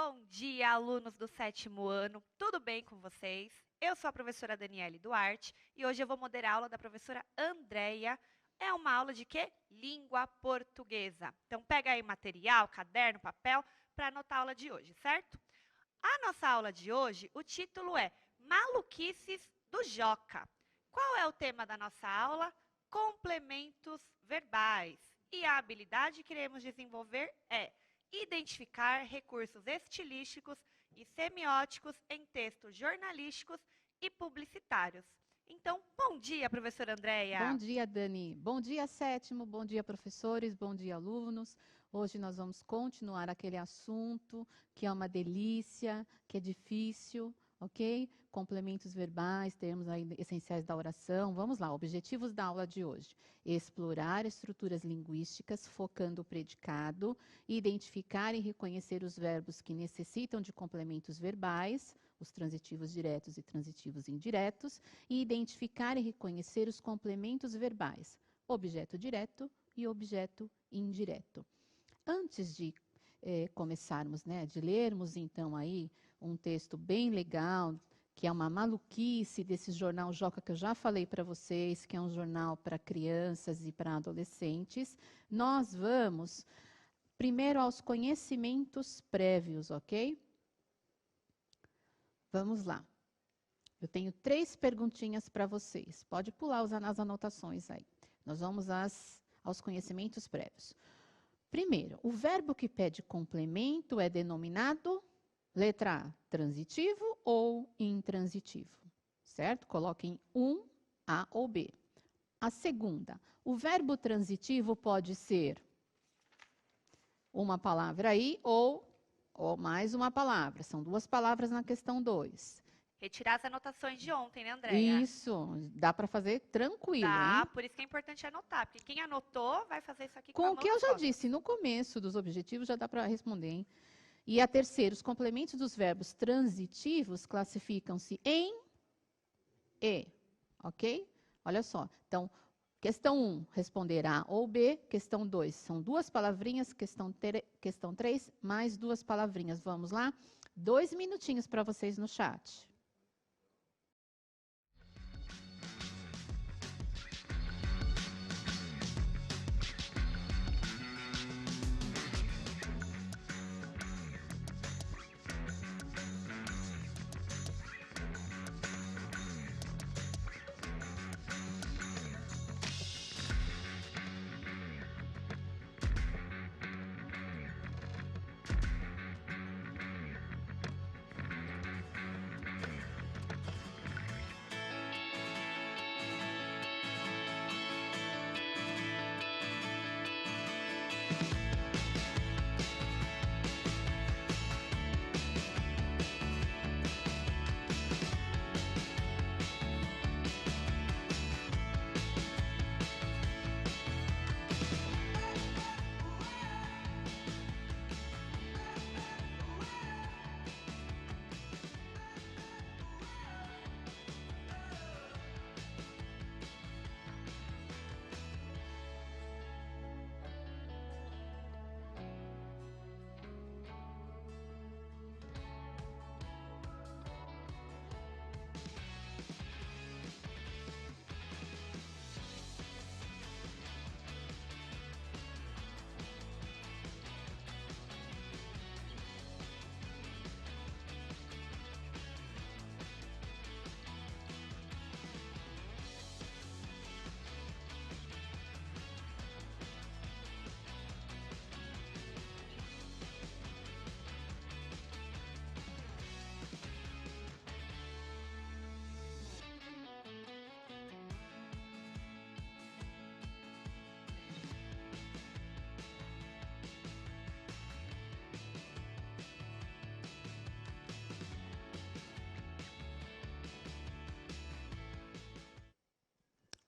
Bom dia, alunos do 7º ano. Tudo bem com vocês? Eu sou a professora Daniele Duarte e hoje eu vou moderar a aula da professora Andréia. É uma aula de quê? Língua portuguesa. Então pega aí material, caderno, papel para anotar a aula de hoje, certo? A nossa aula de hoje, o título é Maluquices do Joca. Qual é o tema da nossa aula? Complementos verbais. E a habilidade que iremos desenvolver é identificar recursos estilísticos e semióticos em textos jornalísticos e publicitários. Então, bom dia, professora Bom Andréia. dia, Dani. Bom dia, 7º. Bom dia, professores. Bom dia, alunos. Hoje nós vamos continuar aquele assunto que é uma delícia, que é difícil, ok? Complementos verbais, termos aí essenciais da oração. Vamos lá, objetivos da aula de hoje. Explorar estruturas linguísticas, focando o predicado, identificar e reconhecer os verbos que necessitam de complementos verbais, os transitivos diretos e transitivos indiretos, e identificar e reconhecer os complementos verbais, objeto direto e objeto indireto. Antes de começarmos, né, de lermos então aí um texto bem legal, que é uma maluquice desse jornal Joca que eu já falei para vocês, que é um jornal para crianças e para adolescentes, nós vamos primeiro aos conhecimentos prévios, ok? Vamos lá. Eu tenho 3 perguntinhas para vocês. Pode pular as anotações aí. Nós vamos aos conhecimentos prévios. Primeiro, o verbo que pede complemento é denominado, letra A, transitivo ou intransitivo, certo? Coloquem A ou B. A segunda, o verbo transitivo pode ser uma palavra aí ou mais uma palavra. São 2 palavras na questão 2. Retirar as anotações de ontem, né, Andréia? Isso, dá para fazer tranquilo, Dá, hein? por isso que é importante anotar, porque quem anotou vai fazer isso aqui com a Com o mão que eu nas já costas. disse no começo dos objetivos, já dá para responder, hein? E a terceira, os complementos dos verbos transitivos classificam-se em e, ok? Olha só. Então, questão 1, responder A ou B. Questão 2, são 2 palavrinhas. Questão 3, mais 2 palavrinhas. Vamos lá? 2 minutinhos para vocês no chat.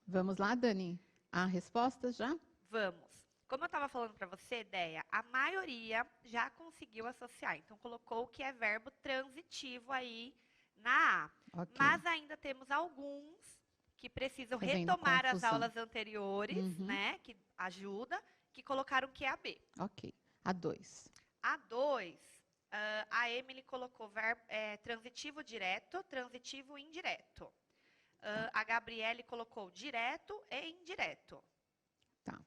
Vamos lá, Dani? A resposta já? Vamos. Como eu estava falando para você, ideia, a maioria já conseguiu associar. Então, colocou o que é verbo transitivo aí na A. Ok. Mas ainda temos alguns que precisam Fazendo retomar as confusão. aulas anteriores, Uhum. né? Que ajuda, que colocaram o que é a B. Ok. A 2. A 2 A Emily colocou transitivo direto, transitivo indireto. A Gabriele colocou direto e indireto. Tá.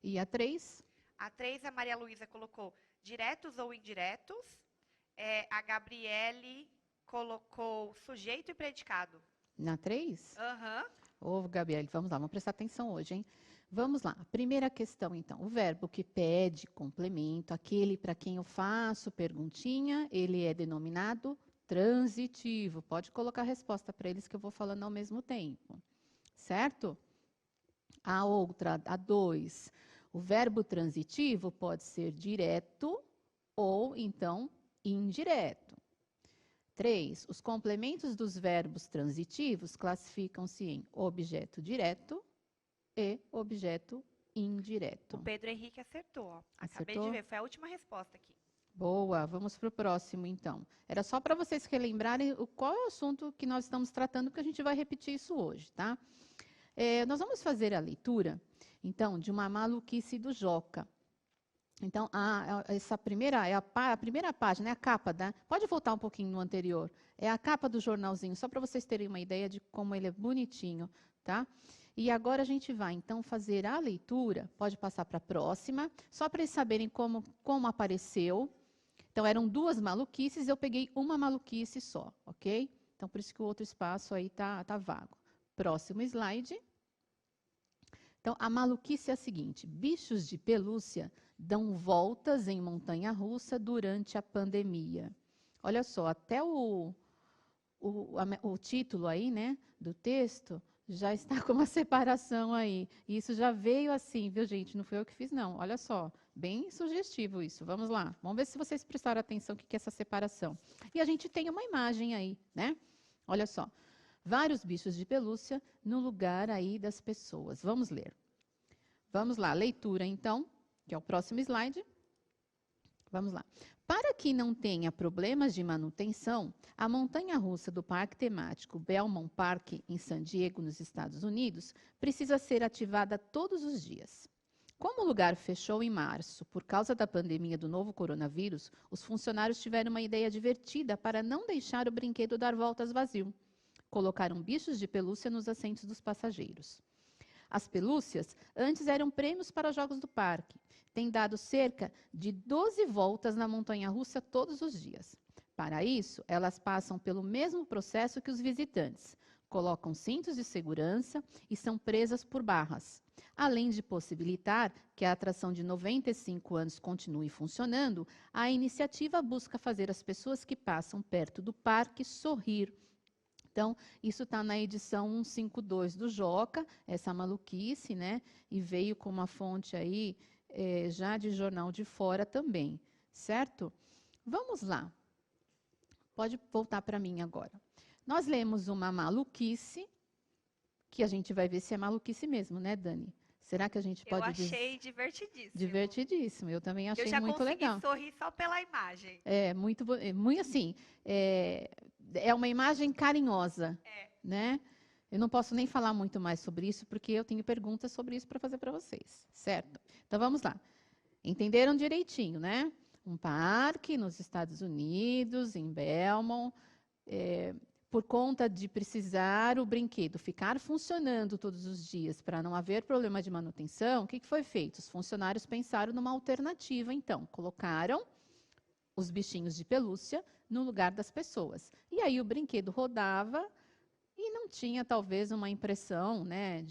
E a 3? A 3, a Maria Luísa colocou diretos ou indiretos. A Gabriele colocou sujeito e predicado. Na 3? Aham. Ô, Gabriele, vamos lá, vamos prestar atenção hoje, hein? Vamos lá. Primeira questão, então. O verbo que pede complemento, aquele para quem eu faço perguntinha, ele é denominado transitivo. Pode colocar a resposta para eles que eu vou falando ao mesmo tempo. Certo? A outra, a 2. O verbo transitivo pode ser direto ou, então, indireto. 3. Os complementos dos verbos transitivos classificam-se em objeto direto e objeto indireto. O Pedro Henrique acertou. Ó. Acabei Acertou? de ver, foi a última resposta aqui. Boa, vamos para o próximo, então. Era só para vocês relembrarem qual é o assunto que nós estamos tratando, porque a gente vai repetir isso hoje, tá? Nós vamos fazer a leitura, então, de uma maluquice do Joca. Então, essa primeira é a primeira página, é a capa, né? Pode voltar um pouquinho no anterior. É a capa do jornalzinho, só para vocês terem uma ideia de como ele é bonitinho, tá? E agora a gente vai, então, fazer a leitura. Pode passar para a próxima, só para eles saberem como apareceu. Então, eram 2 maluquices, eu peguei uma maluquice só, ok? Então, por isso que o outro espaço aí tá vago. Próximo slide. Então, a maluquice é a seguinte: bichos de pelúcia dão voltas em montanha-russa durante a pandemia. Olha só, até o título aí, né, do texto, já está com uma separação aí. E isso já veio assim, viu, gente? Não foi eu que fiz, não. Olha só, bem sugestivo isso. Vamos lá. Vamos ver se vocês prestaram atenção o que é essa separação. E a gente tem uma imagem aí, né? Olha só. Vários bichos de pelúcia no lugar aí das pessoas. Vamos ler. Vamos lá, leitura então, que é o próximo slide. Vamos lá. Para que não tenha problemas de manutenção, a montanha-russa do parque temático Belmont Park, em San Diego, nos Estados Unidos, precisa ser ativada todos os dias. Como o lugar fechou em março por causa da pandemia do novo coronavírus, os funcionários tiveram uma ideia divertida para não deixar o brinquedo dar voltas vazio. Colocaram bichos de pelúcia nos assentos dos passageiros. As pelúcias antes eram prêmios para jogos do parque. Têm dado cerca de 12 voltas na montanha-russa todos os dias. Para isso, elas passam pelo mesmo processo que os visitantes. Colocam cintos de segurança e são presas por barras. Além de possibilitar que a atração de 95 anos continue funcionando, a iniciativa busca fazer as pessoas que passam perto do parque sorrir. Então, isso está na edição 152 do Joca, essa maluquice, né? E veio com uma fonte aí já de jornal de fora também, certo? Vamos lá. Pode voltar para mim agora. Nós lemos uma maluquice, que a gente vai ver se é maluquice mesmo, né, Dani? Será que a gente pode dizer? Eu achei divertidíssimo. Divertidíssimo, eu também achei muito legal. Eu já consegui sorrir só pela imagem. Muito assim, é uma imagem carinhosa, né? Eu não posso nem falar muito mais sobre isso, porque eu tenho perguntas sobre isso para fazer para vocês, certo? Então, vamos lá. Entenderam direitinho, né? Um parque nos Estados Unidos, em Belmont, por conta de precisar o brinquedo ficar funcionando todos os dias para não haver problema de manutenção, o que foi feito? Os funcionários pensaram numa alternativa, então. Colocaram os bichinhos de pelúcia no lugar das pessoas. E aí o brinquedo rodava e não tinha, talvez, uma impressão, né,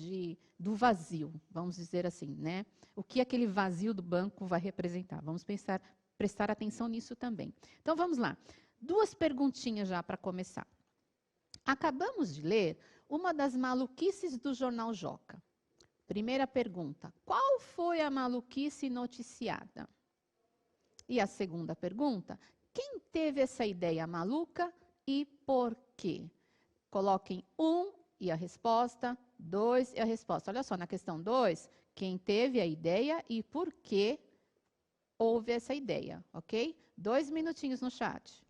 do vazio, vamos dizer assim, né? O que aquele vazio do banco vai representar? Vamos prestar atenção nisso também. Então, vamos lá. 2 perguntinhas já para começar. Acabamos de ler uma das maluquices do jornal Joca. Primeira pergunta: qual foi a maluquice noticiada? E a segunda pergunta: quem teve essa ideia maluca e por quê? Coloquem 1 e a resposta, 2 e a resposta. Olha só, na questão 2, quem teve a ideia e por que houve essa ideia, ok? 2 minutinhos no chat.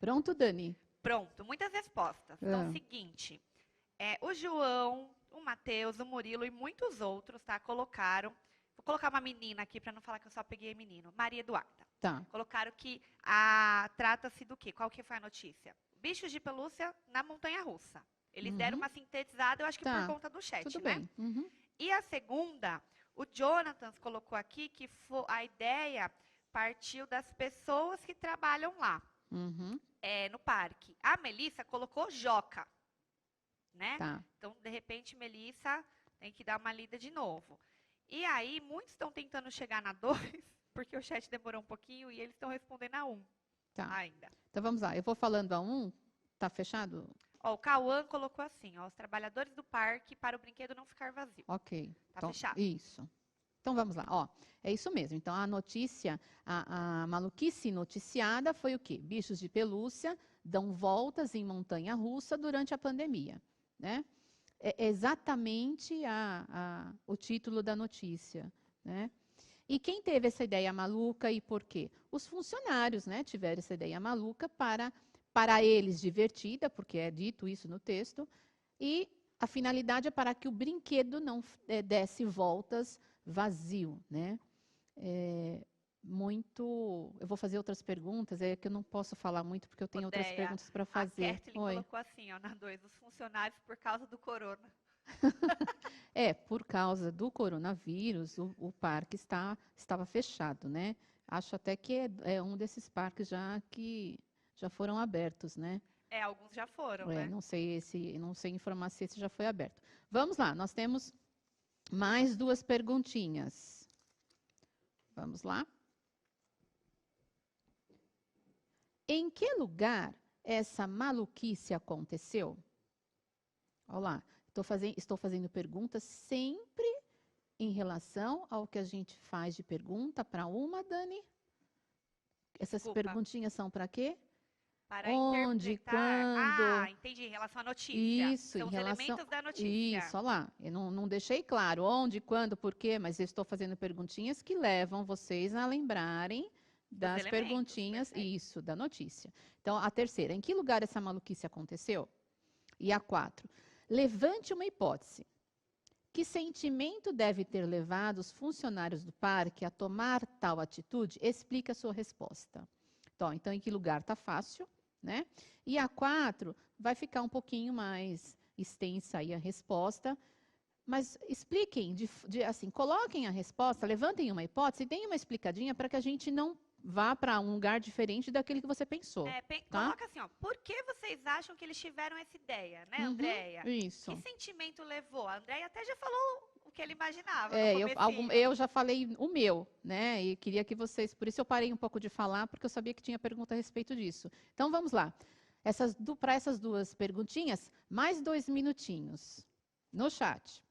Pronto, Dani? Pronto, muitas respostas. Então, Ah, seguinte, o João, o Matheus, o Murilo e muitos outros, tá? Colocaram. Vou colocar uma menina aqui para não falar que eu só peguei menino. Maria Eduarda. tá. Colocaram que trata-se do quê? Qual que foi a notícia? Bichos de pelúcia na montanha-russa. Eles deram Uhum, uma sintetizada, eu acho que por tá. conta do chat, Tudo né? bem. Uhum, E a segunda, o Jonathan colocou aqui que a ideia partiu das pessoas que trabalham lá, uhum, no parque. A Melissa colocou Joca, né? tá. Então, de repente, Melissa tem que dar uma lida de novo. E aí, muitos estão tentando chegar na 2, porque o chat demorou um pouquinho e eles estão respondendo a 1 Tá. ainda. Então vamos lá. Eu vou falando a um. Tá fechado? Ó, o Cauã colocou assim, ó, os trabalhadores do parque para o brinquedo não ficar vazio. Ok. Tá Então, fechado. isso. Então vamos lá. Ó, é isso mesmo. Então a notícia, a maluquice noticiada foi o quê? Bichos de pelúcia dão voltas em montanha-russa durante a pandemia, né? É exatamente o título da notícia, né? E quem teve essa ideia maluca e por quê? Os funcionários, né, tiveram essa ideia maluca para eles divertida, porque é dito isso no texto, e a finalidade é para que o brinquedo não desse voltas vazio, né? É, muito. Eu vou fazer outras perguntas, é que eu não posso falar muito porque eu tenho outras Odeia. perguntas para A fazer. Kathleen Oi. colocou assim, ó, na 2, os funcionários por causa do corona. Por causa do coronavírus, o parque estava fechado, né? Acho até que é um desses parques já que já foram abertos, né? Alguns já foram, né? Não sei informar se esse já foi aberto. Vamos lá, nós temos mais duas perguntinhas. Vamos lá. Em que lugar essa maluquice aconteceu? Olha lá, estou fazendo perguntas sempre em relação ao que a gente faz de pergunta para uma, Dani. Essas Desculpa. perguntinhas são para quê? Para Onde, interpretar. quando? Entendi. Em relação à notícia. Isso, São em os relação. elementos da notícia. Isso, olha lá. Eu não deixei claro onde, quando, por quê, mas eu estou fazendo perguntinhas que levam vocês a lembrarem Dos das elementos. perguntinhas, Perfeito. isso, da notícia. Então, a terceira, em que lugar essa maluquice aconteceu? E a 4, levante uma hipótese. Que sentimento deve ter levado os funcionários do parque a tomar tal atitude? Explique a sua resposta. Então em que lugar está fácil, né? E a 4 vai ficar um pouquinho mais extensa aí a resposta, mas expliquem, assim, coloquem a resposta, levantem uma hipótese e deem uma explicadinha para que a gente não vá para um lugar diferente daquele que você pensou, tá? Coloca assim, ó. Por que vocês acham que eles tiveram essa ideia, né, Andréia? Isso. Que sentimento levou? A Andréia até já falou o que ele imaginava no comecinho. Eu já falei o meu, né? E queria que vocês, por isso eu parei um pouco de falar, porque eu sabia que tinha pergunta a respeito disso. Então vamos lá. Para essas duas perguntinhas, mais 2 minutinhos no chat.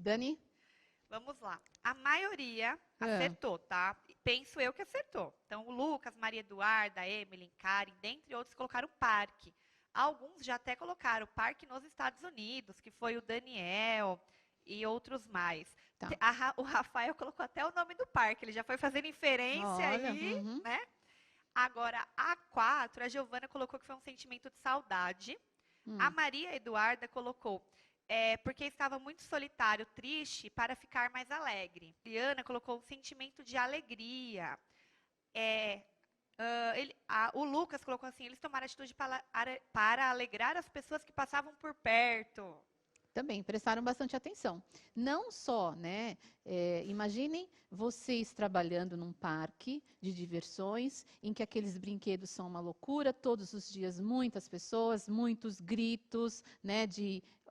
Dani? Vamos lá. A maioria Ah, acertou, tá? Penso eu que acertou. Então, o Lucas, Maria Eduarda, Emily, Karen, dentre outros, colocaram parque. Alguns já até colocaram parque nos Estados Unidos, que foi o Daniel e outros mais. tá. O Rafael colocou até o nome do parque, ele já foi fazendo inferência Olha, aí, uhum, né? Agora, a 4, a Giovana colocou que foi um sentimento de saudade. A hum, Maria Eduarda colocou porque estava muito solitário, triste, para ficar mais alegre. Liana colocou um sentimento de alegria. É, o Lucas colocou assim: eles tomaram atitude para alegrar as pessoas que passavam por perto. também prestaram bastante atenção. Não só, né? Imaginem vocês trabalhando num parque de diversões, em que aqueles brinquedos são uma loucura, todos os dias muitas pessoas, muitos gritos, né?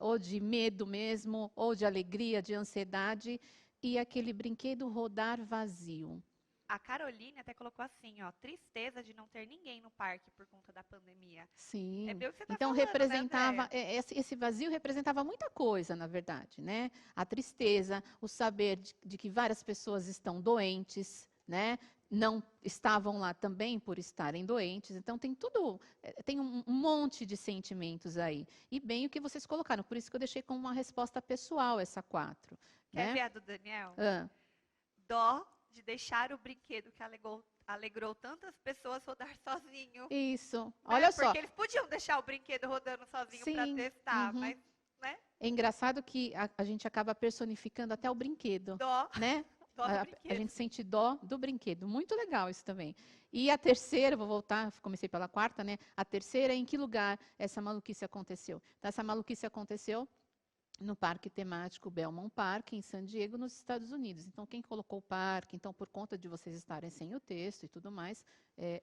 Ou de medo mesmo, ou de alegria, de ansiedade, e aquele brinquedo rodar vazio. A Caroline até colocou assim, ó, tristeza de não ter ninguém no parque por conta da pandemia. É Sim. bem o que você está Então falando, né, representava, Andréia? esse vazio representava muita coisa, na verdade, né? A tristeza, o saber de que várias pessoas estão doentes, né? Não estavam lá também por estarem doentes. Então tem tudo, tem um monte de sentimentos aí. E bem o que vocês colocaram, por isso que eu deixei como uma resposta pessoal essa 4, Quer né? ver a do Daniel? Ah, Dó de deixar o brinquedo que alegrou tantas pessoas rodar sozinho. isso. Né? Olha só. Porque eles podiam deixar o brinquedo rodando sozinho para Sim. testar, Uhum. mas, né? É engraçado que a gente acaba personificando até o brinquedo, Dó, né? dó do A brinquedo. gente sente dó do brinquedo. Muito legal isso também. E a terceira, vou voltar, comecei pela quarta, né? A terceira é em que lugar essa maluquice aconteceu. Então, essa maluquice aconteceu no parque temático Belmont Park, em San Diego, nos Estados Unidos. Então, quem colocou o parque, então, por conta de vocês estarem sem o texto e tudo mais,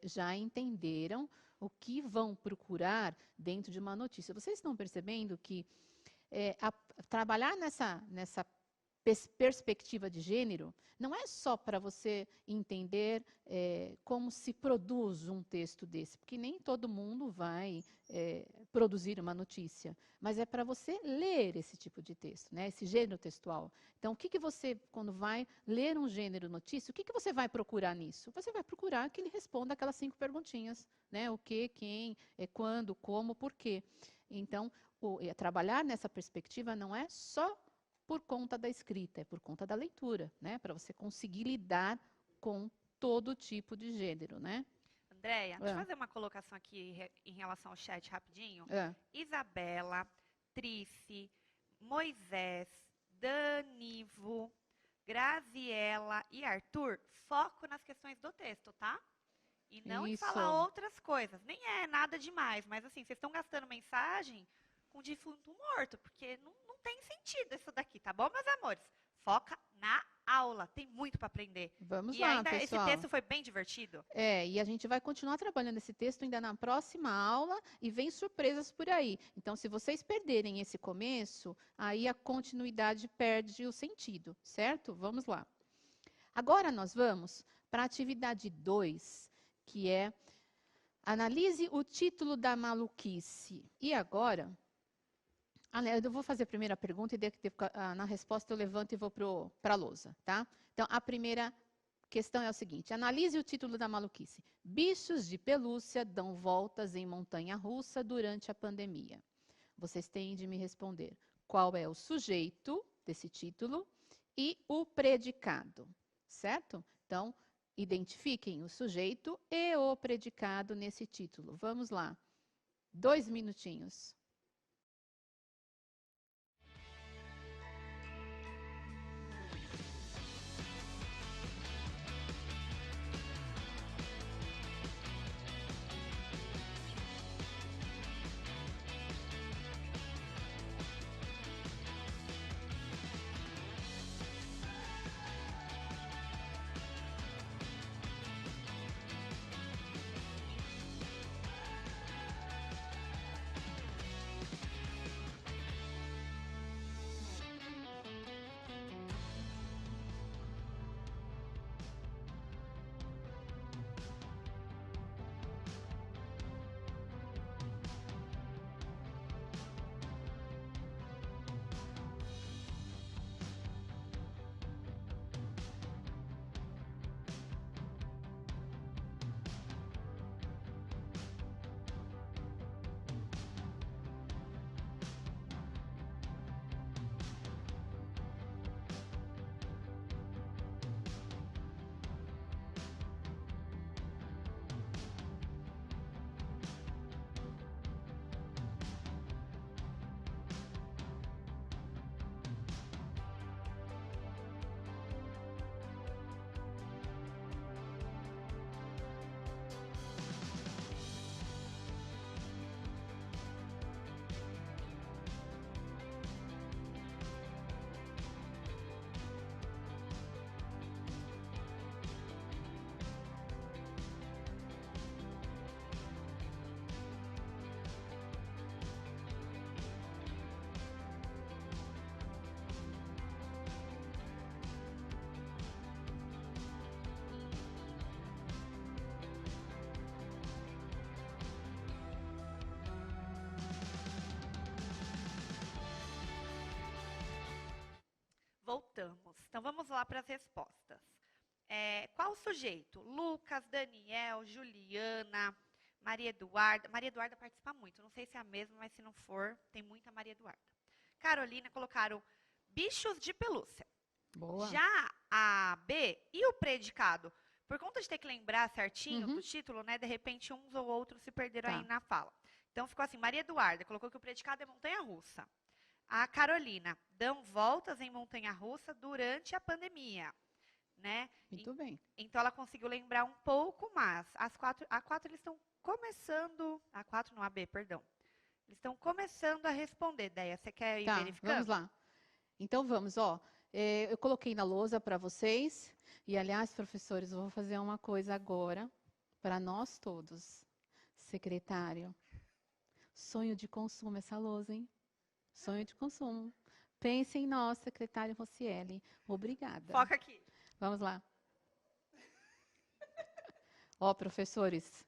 já entenderam o que vão procurar dentro de uma notícia. Vocês estão percebendo que trabalhar nessa perspectiva de gênero não é só para você entender como se produz um texto desse, porque nem todo mundo vai produzir uma notícia, mas é para você ler esse tipo de texto, né? Esse gênero textual. Então, o que, que você, quando vai ler um gênero notícia, o que, que você vai procurar nisso? Você vai procurar que ele responda aquelas 5 perguntinhas, né? O que, quem, quando, como, por quê. Então, trabalhar nessa perspectiva não é só por conta da escrita, é por conta da leitura, né? Para você conseguir lidar com todo tipo de gênero, né? Andréia, deixa eu É, fazer uma colocação aqui em relação ao chat rapidinho. é. Isabela, Trice, Moisés, Danivo, Graziela e Arthur, foco nas questões do texto, tá? E não em falar Isso. outras coisas. Nem é nada demais, mas assim, vocês estão gastando mensagem com defunto morto, porque não tem sentido isso daqui, tá bom, meus amores? Foca na aula, tem muito para aprender. Vamos E lá, ainda esse pessoal. texto foi bem divertido. E a gente vai continuar trabalhando esse texto ainda na próxima aula e vem surpresas por aí. Então, se vocês perderem esse começo, aí a continuidade perde o sentido, certo? Vamos lá. Agora nós vamos para a atividade 2, que é analise o título da maluquice. E agora, eu vou fazer a primeira pergunta e na resposta eu levanto e vou para a lousa, tá? Então, a primeira questão é o seguinte: analise o título da maluquice. Bichos de pelúcia dão voltas em montanha-russa durante a pandemia. Vocês têm de me responder qual é o sujeito desse título e o predicado, certo? Então, identifiquem o sujeito e o predicado nesse título. Vamos lá. 2 minutinhos. Então vamos lá para as respostas. Qual o sujeito? Lucas, Daniel, Juliana, Maria Eduarda. Maria Eduarda participa muito. Não sei se é a mesma, mas se não for, tem muita Maria Eduarda. Carolina colocaram bichos de pelúcia. Boa. Já a B e o predicado, por conta de ter que lembrar certinho do título, né? De repente uns ou outros se perderam aí na fala. Então ficou assim, Maria Eduarda colocou que o predicado é montanha-russa. A Carolina, dão voltas em montanha-russa durante a pandemia, né? Muito bem. Então ela conseguiu lembrar um pouco, mas a 4 eles estão começando, a 4 não, a B, perdão. Eles estão começando a responder, Deia. Você quer ir verificando? Vamos lá. Então vamos, ó. Eu coloquei na lousa para vocês. E, aliás, professores, eu vou fazer uma coisa agora para nós todos. Secretário, sonho de consumo essa lousa, hein? Sonho de consumo. Pense em nós, secretário Rocieli. Obrigada. Foca aqui. Vamos lá. Ó, professores,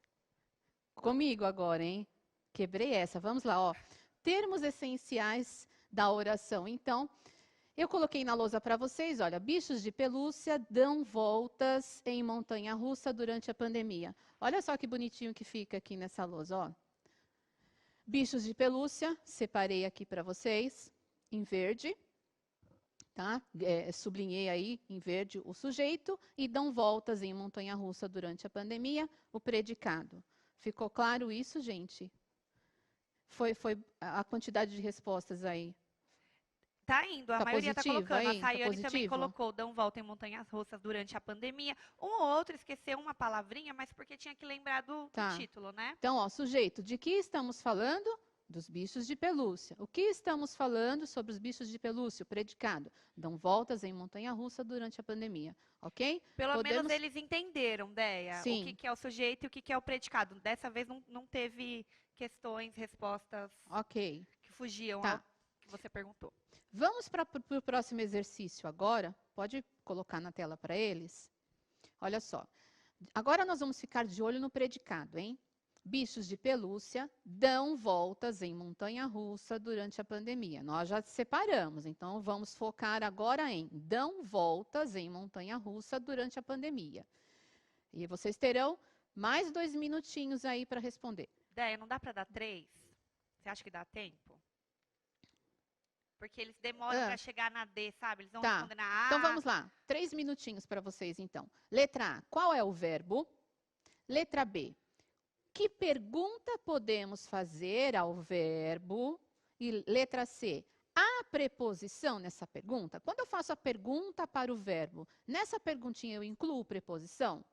comigo agora, hein? Quebrei essa. Vamos lá, ó. Termos essenciais da oração. Então, eu coloquei na lousa para vocês, olha, bichos de pelúcia dão voltas em montanha-russa durante a pandemia. Olha só que bonitinho que fica aqui nessa lousa, ó. Bichos de pelúcia, separei aqui para vocês, em verde, tá? Sublinhei aí em verde o sujeito e dão voltas em montanha-russa durante a pandemia, o predicado. Ficou claro isso, gente? Foi a quantidade de respostas aí. Tá indo, a maioria tá colocando. Aí? A Sayane também colocou, dão volta em montanhas russas durante a pandemia. Um ou outro esqueceu uma palavrinha, mas porque tinha que lembrar do título, né? Então, ó, sujeito, de que estamos falando? Dos bichos de pelúcia. O que estamos falando sobre os bichos de pelúcia? O predicado. Dão voltas em montanha-russa durante a pandemia, ok? Pelo menos eles entenderam, Deia, Sim. o que é o sujeito e o que é o predicado. Dessa vez não teve questões, respostas que fugiam ao que você perguntou. Vamos para o próximo exercício agora. Pode colocar na tela para eles. Olha só. Agora nós vamos ficar de olho no predicado, hein? Bichos de pelúcia dão voltas em montanha-russa durante a pandemia. Nós já separamos, então vamos focar agora em dão voltas em montanha-russa durante a pandemia. E vocês terão mais 2 minutinhos aí para responder. Deia, não dá para dar 3? Você acha que dá tempo? Porque eles demoram para chegar na D, sabe? Eles vão responder na A. Então vamos lá. 3 minutinhos para vocês, então. Letra A, qual é o verbo? Letra B, que pergunta podemos fazer ao verbo? E letra C, há preposição nessa pergunta? Quando eu faço a pergunta para o verbo, nessa perguntinha eu incluo preposição?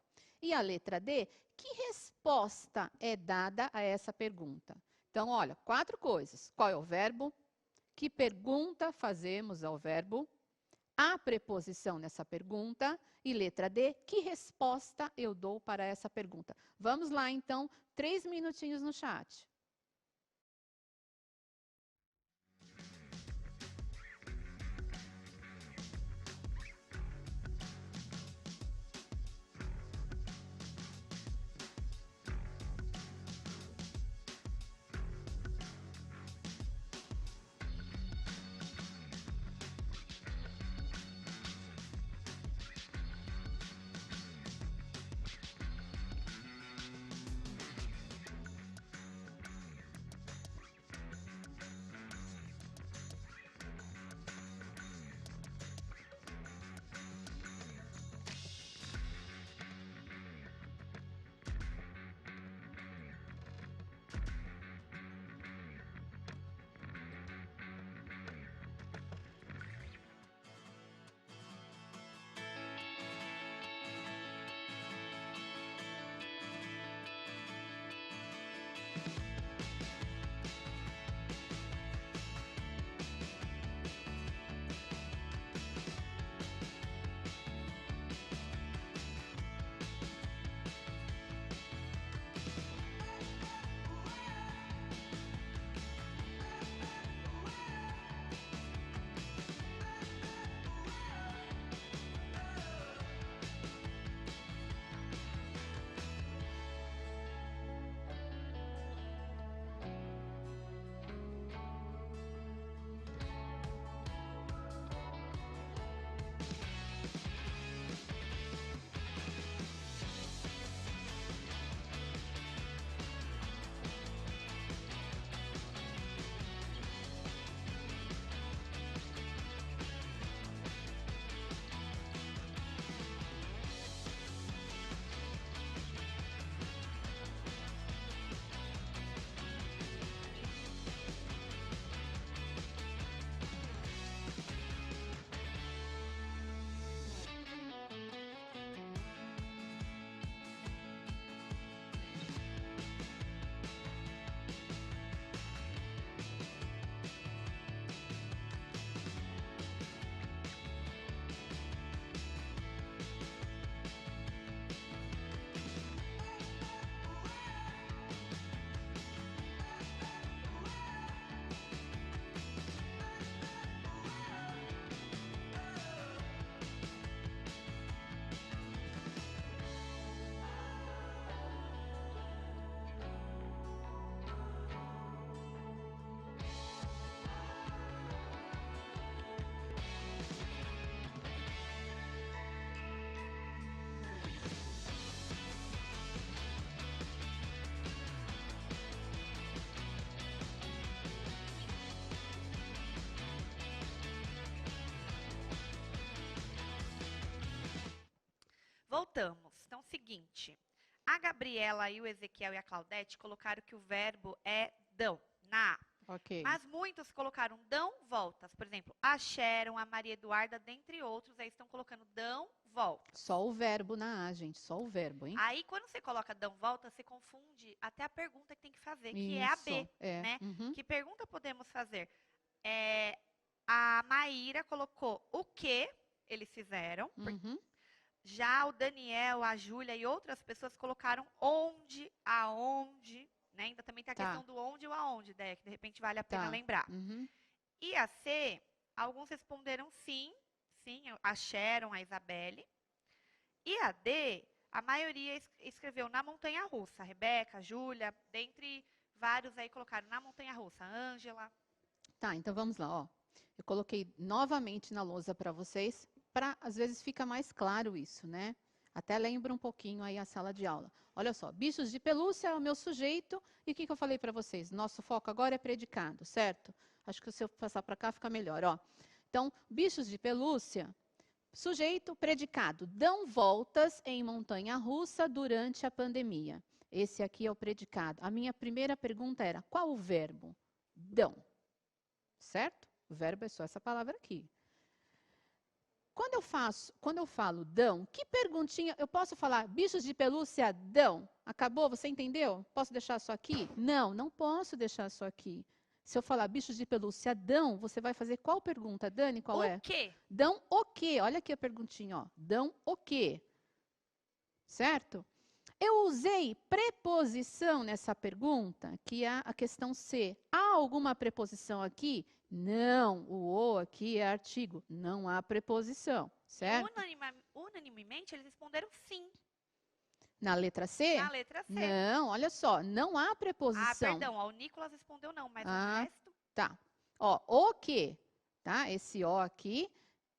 E a letra D, que resposta é dada a essa pergunta? Então, olha, 4 coisas. Qual é o verbo? Que pergunta fazemos ao verbo? Há preposição nessa pergunta? E letra D, que resposta eu dou para essa pergunta? Vamos lá, então, 3 minutinhos no chat. voltamos. Então, seguinte. A Gabriela e o Ezequiel e a Claudete colocaram que o verbo é dão, na A. Ok. Mas muitos colocaram dão voltas. Por exemplo, a Sharon, a Maria Eduarda, dentre outros, aí estão colocando dão voltas. Só o verbo na A, gente. Só o verbo, hein? Aí, quando você coloca dão voltas, você confunde até a pergunta que tem que fazer, que é a B, Isso, é. né? Uhum, Que pergunta podemos fazer? A Maíra colocou o que eles fizeram. uhum. Já o Daniel, a Júlia e outras pessoas colocaram onde, aonde, né? Ainda também tem a Tá. questão do onde ou aonde, né? Que de repente vale a pena Tá. lembrar. Uhum. E a C, alguns responderam sim, a Sharon, a Isabelle. E a D, a maioria escreveu na montanha-russa. A Rebeca, a Júlia, dentre vários aí colocaram na montanha-russa. A Ângela. Tá, então vamos lá, ó. Eu coloquei novamente na lousa para vocês, para às vezes fica mais claro isso, né? Até lembra um pouquinho aí a sala de aula. Olha só, bichos de pelúcia é o meu sujeito. E o que eu falei para vocês? Nosso foco agora é predicado, certo? Acho que se eu passar para cá fica melhor, ó. Então, bichos de pelúcia, sujeito, predicado, dão voltas em montanha-russa durante a pandemia. Esse aqui é o predicado. A minha primeira pergunta era, qual o verbo? Dão. Certo? O verbo é só essa palavra aqui. Quando eu falo dão, que perguntinha, eu posso falar bichos de pelúcia dão? Acabou? Você entendeu? Posso deixar só aqui? Não, não posso deixar só aqui. Se eu falar bichos de pelúcia dão, você vai fazer qual pergunta, Dani? Qual é? O quê? Dão o quê? Olha aqui a perguntinha, ó. Dão o quê? Certo? Eu usei preposição nessa pergunta, que é a questão C. Há alguma preposição aqui? Não, o aqui é artigo. Não há preposição, certo? Unanimemente, eles responderam sim. Na letra C? Na letra C. Não, olha só, não há Ah, preposição. perdão, o Nicolas respondeu não, mas o resto... Tá. Ó, o que, tá? Esse o aqui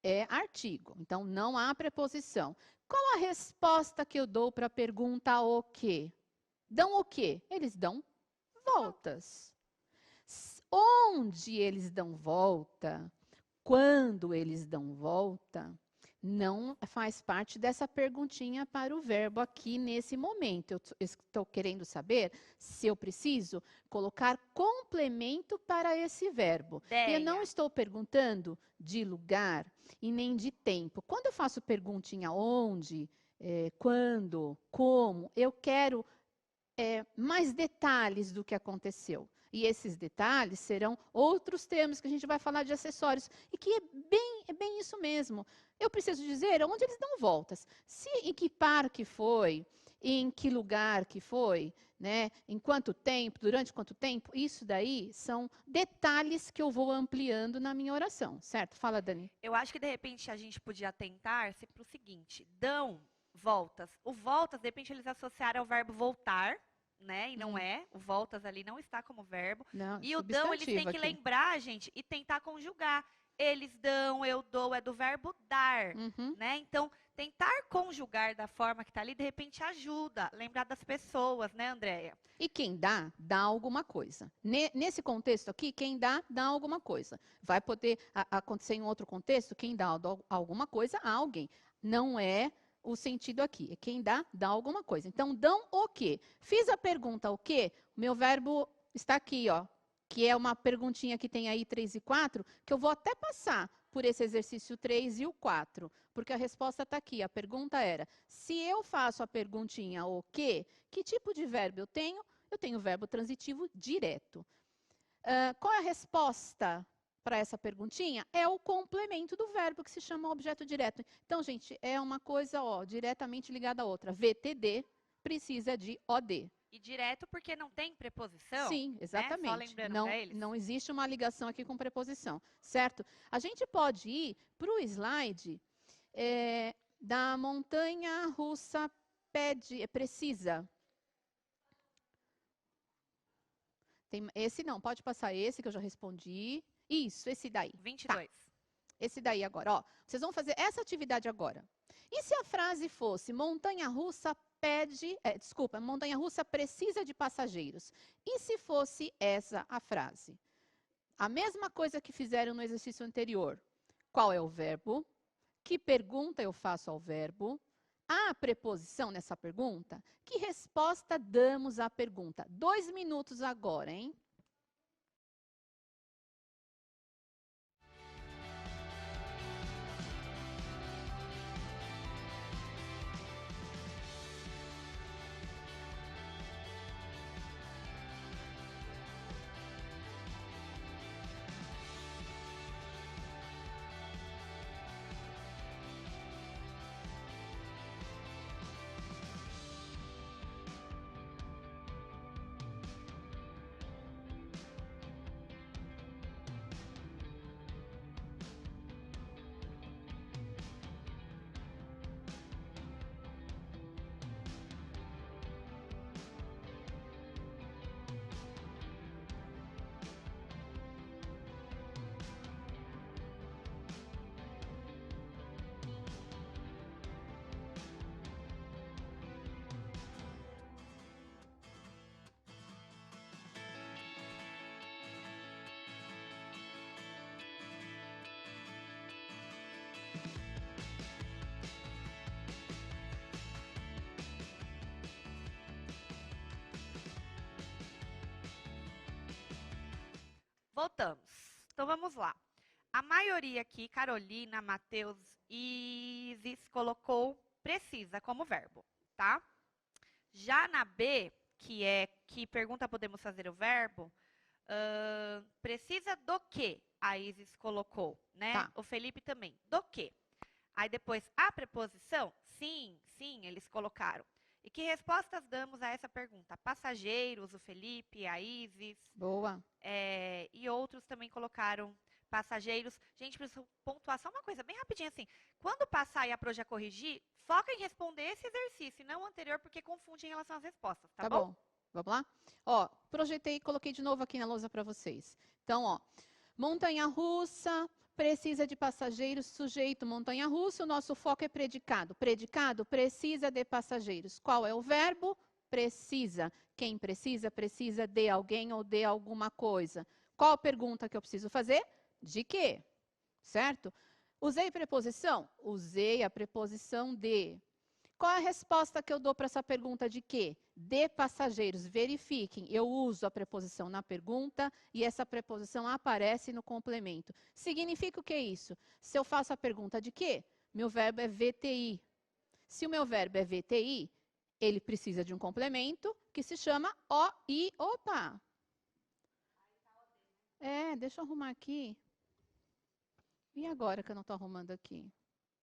é artigo, então não há preposição. Qual a resposta que eu dou para a pergunta o quê? Dão o quê? Eles dão voltas. Onde eles dão volta, quando eles dão volta, não faz parte dessa perguntinha para o verbo aqui nesse momento. Eu estou querendo saber se eu preciso colocar complemento para esse verbo. Eu não estou perguntando de lugar e nem de tempo. Quando eu faço perguntinha onde, quando, como, eu quero mais detalhes do que aconteceu. E esses detalhes serão outros termos que a gente vai falar de acessórios. E que é bem isso mesmo. Eu preciso dizer onde eles dão voltas. Em que parque foi, em que lugar que foi, né? Em quanto tempo, durante quanto tempo. Isso daí são detalhes que eu vou ampliando na minha oração, certo? Fala, Dani. Eu acho que, de repente, a gente podia tentar-se para o seguinte. Dão voltas. O voltas, de repente, eles associaram ao verbo voltar, né? E não é. O voltas ali não está como verbo. Não, e o dão, eles têm que lembrar, gente, e tentar conjugar. Eles dão, eu dou, é do verbo dar, né? Então, tentar conjugar da forma que está ali, de repente, ajuda. Lembrar das pessoas, né, Andréia? E quem dá, dá alguma coisa. Nesse contexto aqui, quem dá, dá alguma coisa. Vai poder acontecer em outro contexto, quem dá alguma coisa a alguém. Não é o sentido aqui. É quem dá, dá alguma coisa. Então, dão o quê? Fiz a pergunta o quê? O meu verbo está aqui, ó. Que é uma perguntinha que tem aí 3 e 4, que eu vou até passar por esse exercício 3 e o 4, porque a resposta está aqui. A pergunta era, se eu faço a perguntinha o quê, que tipo de verbo eu tenho? Eu tenho o verbo transitivo direto. Qual é a resposta para essa perguntinha? É o complemento do verbo, que se chama objeto direto. Então, gente, é uma coisa diretamente ligada à outra. VTD precisa de OD. E direto porque não tem preposição. Sim, exatamente. Né? Só lembrando para eles. Não existe uma ligação aqui com preposição, certo? A gente pode ir para o slide da montanha russa precisa. Esse não, pode passar esse que eu já respondi. Isso, esse daí. 22. Tá. Esse daí agora, ó. Vocês vão fazer essa atividade agora. E se a frase fosse montanha-russa montanha-russa precisa de passageiros. E se fosse essa a frase? A mesma coisa que fizeram no exercício anterior. Qual é o verbo? Que pergunta eu faço ao verbo? a preposição nessa pergunta? Que resposta damos à pergunta? 2 minutos agora, hein? Voltamos. Então vamos lá. A maioria aqui, Carolina, Matheus e Isis, colocou precisa como verbo, tá? Já na B, que é que pergunta podemos fazer o verbo, precisa do quê? A Isis colocou, né? Tá. O Felipe também. Do quê? Aí depois a preposição, sim, sim, eles colocaram. E que respostas damos a essa pergunta? Passageiros, o Felipe, a Isis. Boa. E outros também colocaram passageiros. Gente, preciso pontuar só uma coisa bem rapidinho assim. Quando passar e a Pro já corrigir, foca em responder esse exercício e não o anterior, porque confunde em relação às respostas, tá bom? Vamos lá? Ó, projetei e coloquei de novo aqui na lousa para vocês. Então, ó, montanha-russa precisa de passageiros, sujeito montanha-russa, o nosso foco é predicado. Predicado precisa de passageiros. Qual é o verbo? Precisa. Quem precisa, precisa de alguém ou de alguma coisa. Qual a pergunta que eu preciso fazer? De quê? Certo? Usei preposição? Usei a preposição de. Qual é a resposta que eu dou para essa pergunta de quê? De passageiros. Verifiquem, eu uso a preposição na pergunta e essa preposição aparece no complemento. Significa o que é isso? Se eu faço a pergunta de quê? Meu verbo é VTI. Se o meu verbo é VTI, ele precisa de um complemento que se chama OI. Opa! Deixa eu arrumar aqui. E agora que eu não estou arrumando aqui?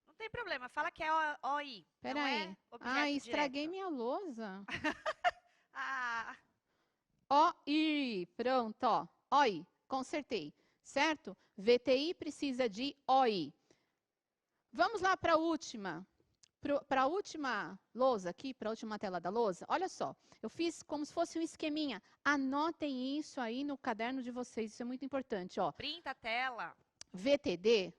Não tem problema, fala que é OI. Espera aí. Estraguei minha lousa. OI. Pronto, ó. OI. Consertei. Certo? VTI precisa de OI. Vamos lá para a última. Para a última lousa aqui, para a última tela da lousa, olha só, eu fiz como se fosse um esqueminha. Anotem isso aí no caderno de vocês, isso é muito importante, ó. Printa a tela. VTD,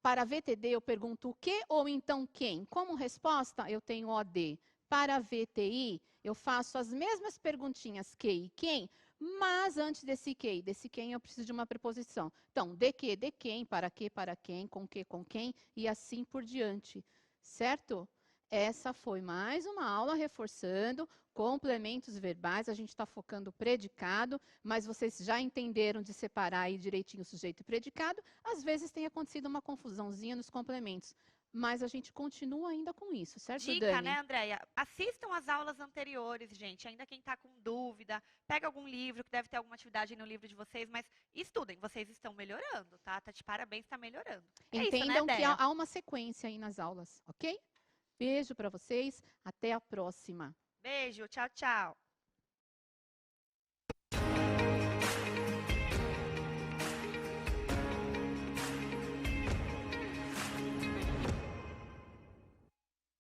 para VTD eu pergunto o que ou então quem? Como resposta, eu tenho OD. Para VTI, eu faço as mesmas perguntinhas que e quem, mas antes desse que e desse quem eu preciso de uma preposição. Então, de que, de quem, para quem, com quem e assim por diante. Certo? Essa foi mais uma aula reforçando complementos verbais. A gente está focando predicado, mas vocês já entenderam de separar aí direitinho o sujeito e predicado. Às vezes tem acontecido uma confusãozinha nos complementos, mas a gente continua ainda com isso, certo, Dica, Dani? né, Andréia? Assistam as aulas anteriores, gente. Ainda quem está com dúvida, pega algum livro, que deve ter alguma atividade no livro de vocês, mas estudem, vocês estão melhorando, tá? Tá de parabéns, está melhorando. Entendam isso, né, que há uma sequência aí nas aulas, ok? Beijo para vocês, até a próxima. Beijo, tchau, tchau.